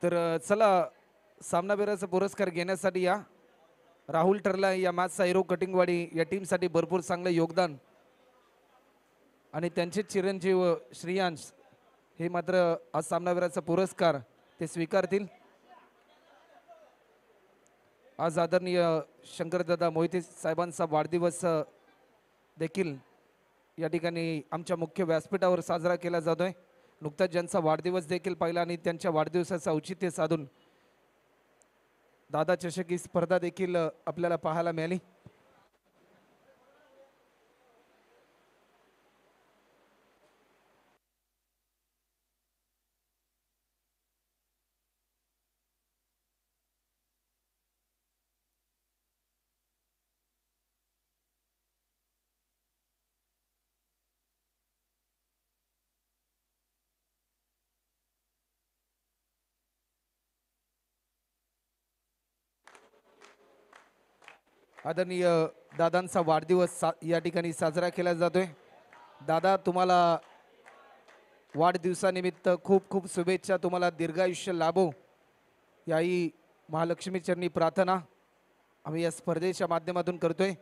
तर चला सामनावीराचा पुरस्कार घेण्यासाठी या राहुल टर्ला या मॅचचा हिरो कटिंगवाडी या टीमसाठी भरपूर चांगलं योगदान आणि त्यांचे चिरंजीव श्रेयांश हे मात्र आज सामनावीराचा पुरस्कार ते स्वीकारतील। आज आदरणीय शंकरदादा मोहिते साहेबांचा वाढदिवस देखील या ठिकाणी आमच्या मुख्य व्यासपीठावर साजरा केला जातोय। नुकताच ज्यांचा वाढदिवस देखील पाहिला आणि त्यांच्या वाढदिवसाचं औचित्य साधून दादा चषक ही स्पर्धा देखील आपल्याला पाहायला मिळाली। आदरणीय दादांचा वाढदिवस या ठिकाणी साजरा केला जातोय। दादा तुम्हाला वाढदिवसानिमित्त खूप खूप शुभेच्छा, तुम्हाला दीर्घायुष्य लाभो याही महालक्ष्मी चरणी प्रार्थना आम्ही या स्पर्धेच्या माध्यमातून करतोय।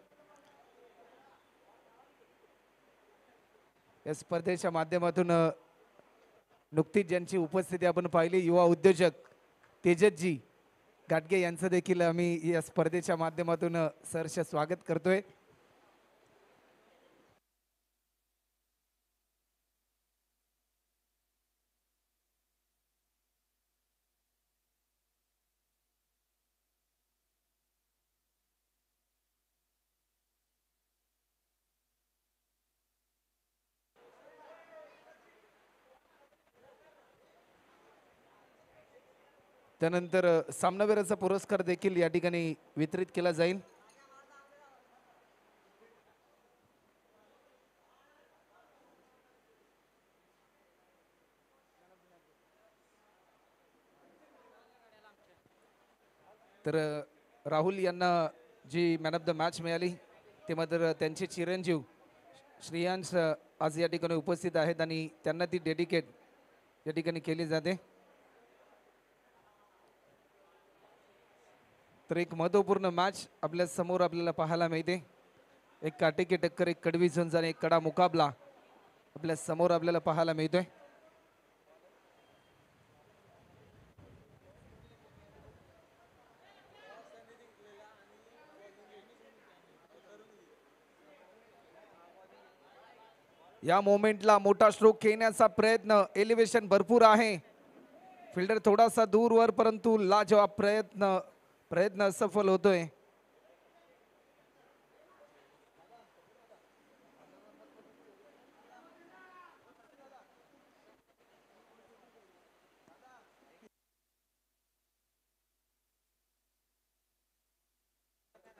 या स्पर्धेच्या माध्यमातून नुकतीच ज्यांची उपस्थिती आपण पाहिली युवा उद्योजक तेजसजी गाडगे यांचं देखील आम्ही या स्पर्धेच्या माध्यमातून सहर्ष स्वागत करतोय। त्यानंतर सामनावीराचा पुरस्कार देखील या ठिकाणी वितरित केला जाईल। तर राहुल यांना जी मॅन ऑफ द मॅच मिळाली ते मात्र त्यांचे चिरंजीव श्रेयांश आज या ठिकाणी उपस्थित आहेत आणि त्यांना ती डेडिकेट या ठिकाणी केली जाते। तर एक महत्त्वपूर्ण मॅच आपल्या समोर आपल्याला पाहायला मिळते। एक काटेकी टक्कर, एक कडवी झुंज आणि एक कडा मुकाबला आपल्या समोर आपल्याला पाहायला मिळतोय। या मोमेंटला मोठा स्ट्रोक खेळण्याचा प्रयत्न, एलिव्हेशन भरपूर आहे, फिल्डर थोडासा दूरवर परंतु लाजवाब प्रयत्न असफल होतोय।